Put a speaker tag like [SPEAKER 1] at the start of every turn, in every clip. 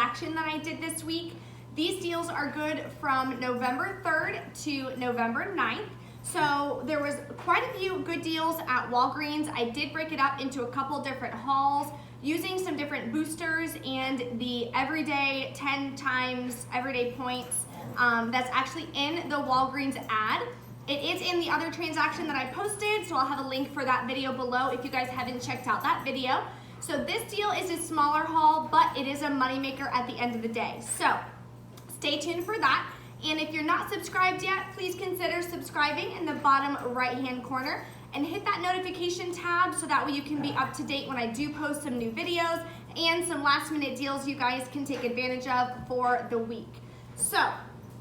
[SPEAKER 1] transaction that I did this week. These deals are good from November 3rd to November 9th. So there was quite a few good deals at Walgreens. I did break it up into a couple different hauls using some different boosters and the everyday 10 times everyday points that's actually in the Walgreens ad. It is in the other transaction that I posted, so I'll have a link for that video below if you guys haven't checked out that video. So this deal is a smaller haul, but it is a moneymaker at the end of the day. So stay tuned for that. And if you're not subscribed yet, please consider subscribing in the bottom right-hand corner and hit that notification tab so that way you can be up to date when I do post some new videos and some last-minute deals you guys can take advantage of for the week. So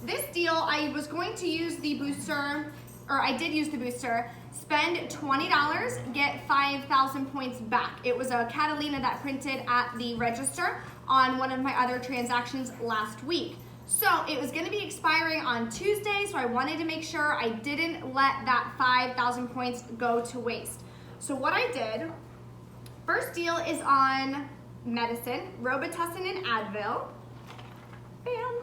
[SPEAKER 1] this deal, I was going to use the booster, or I did use the booster, spend $20, get 5,000 points back. It was a Catalina that printed at the register on one of my other transactions last week. So it was going to be expiring on Tuesday, so I wanted to make sure I didn't let that 5,000 points go to waste. So what I did, first deal is on medicine, Robitussin and Advil. Bam.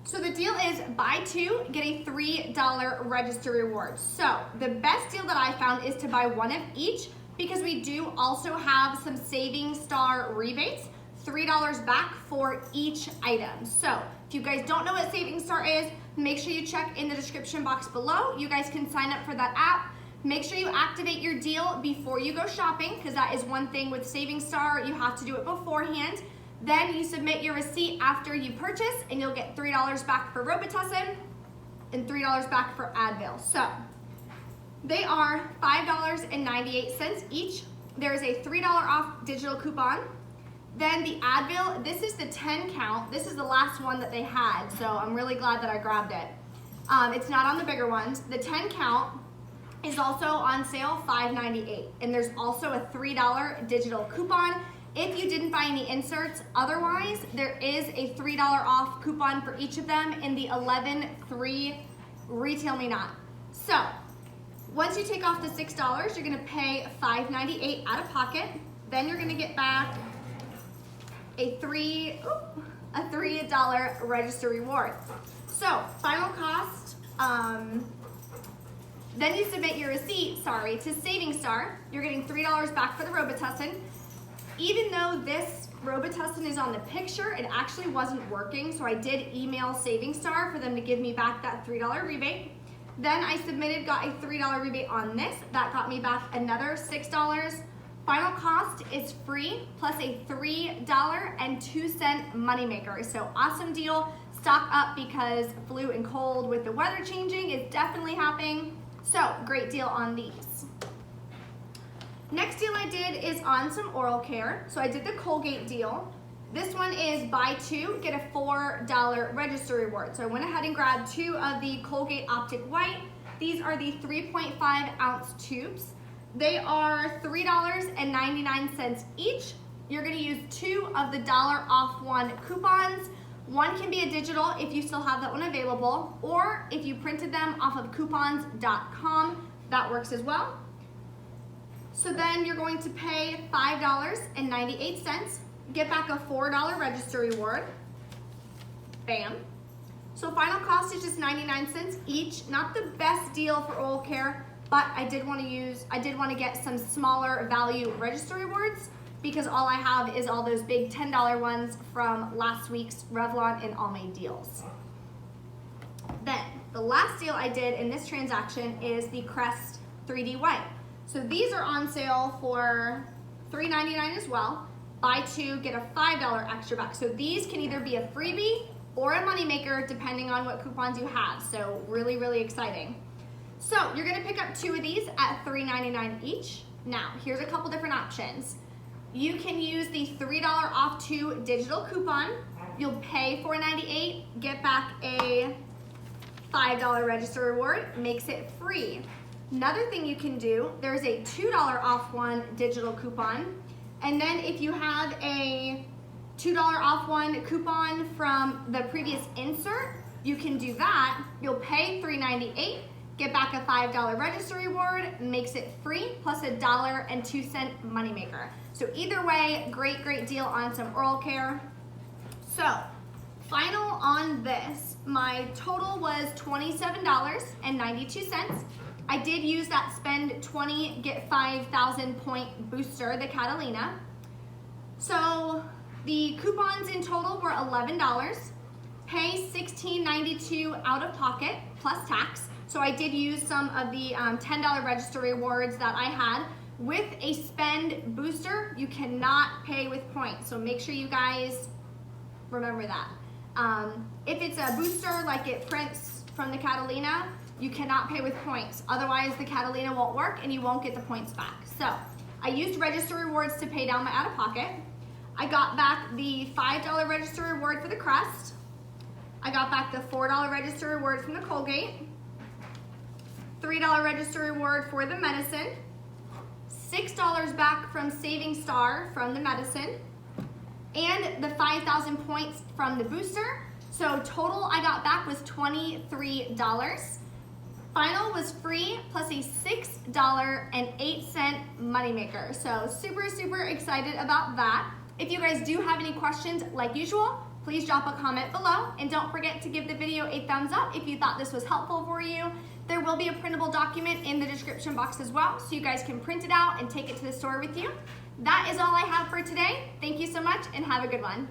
[SPEAKER 1] So the deal is buy two, get a $3 register reward. So the best deal that I found is to buy one of each because we do also have some Saving Star rebates. $3 back for each item. So if you guys don't know what Saving Star is, make sure you check in the description box below. You guys can sign up for that app. Make sure you activate your deal before you go shopping because that is one thing with Saving Star. You have to do it beforehand. Then you submit your receipt after you purchase and you'll get $3 back for Robitussin and $3 back for Advil. So they are $5.98 each. There is a $3 off digital coupon. Then the Advil, this is the 10 count. This is the last one that they had, so I'm really glad that I grabbed it. It's not on the bigger ones. The 10 count is also on sale, $5.98. And there's also a $3 digital coupon if you didn't buy any inserts. Otherwise, there is a $3 off coupon for each of them in the 11.3 Retail Me Not. So once you take off the $6, you're gonna pay $5.98 out of pocket. Then you're gonna get back a $3 register reward. So final cost, then you submit your receipt, to Saving Star. You're getting $3 back for the Robitussin. Even though this Robitussin is on the picture, it actually wasn't working, so I did email Saving Star for them to give me back that $3 rebate. Then I submitted, got a $3 rebate on this. That got me back another $6. Final cost is free plus a $3.02 moneymaker. So awesome deal. Stock up because flu and cold with the weather changing is definitely happening. So great deal on these. Next deal I did is on some oral care. So I did the Colgate deal. This one is buy two, get a $4 register reward. So I went ahead and grabbed two of the Colgate Optic White. These are the 3.5 ounce tubes. They are $3.99 each. You're gonna use two of the $1 off one coupons. One can be a digital if you still have that one available, or if you printed them off of coupons.com, that works as well. So then you're going to pay $5.98, get back a $4 register reward. Bam. So final cost is just 99 cents each. Not the best deal for oral care, but I did want to get some smaller value register rewards because all I have is all those big $10 ones from last week's Revlon and Almay deals. Then the last deal I did in this transaction is the Crest 3D White. So these are on sale for $3.99 as well. Buy two, get a $5 extra back. So these can either be a freebie or a moneymaker depending on what coupons you have. So really, really exciting. So you're gonna pick up two of these at $3.99 each. Now, here's a couple different options. You can use the $3 off two digital coupon. You'll pay $4.98, get back a $5 register reward, makes it free. Another thing you can do, there's a $2 off one digital coupon. And then if you have a $2 off one coupon from the previous insert, you can do that. You'll pay $3.98, get back a $5 register reward, makes it free, plus a $1.02 moneymaker. So either way, great, great deal on some oral care. So, final on this, my total was $27.92. I did use that spend 20, get 5,000 point booster, the Catalina. So the coupons in total were $11. Pay $16.92 out of pocket plus tax. So I did use some of the $10 register rewards that I had. With a spend booster, you cannot pay with points. So make sure you guys remember that. If it's a booster like it prints from the Catalina, you cannot pay with points. Otherwise, the Catalina won't work and you won't get the points back. So I used register rewards to pay down my out-of-pocket. I got back the $5 register reward for the Crest. I got back the $4 register reward from the Colgate. $3 register reward for the medicine. $6 back from Saving Star from the medicine. And the 5,000 points from the booster. So total I got back was $23. Final was free plus a $6.08 moneymaker. So super, super excited about that. If you guys do have any questions, like usual, please drop a comment below. And don't forget to give the video a thumbs up if you thought this was helpful for you. There will be a printable document in the description box as well, so you guys can print it out and take it to the store with you. That is all I have for today. Thank you so much and have a good one.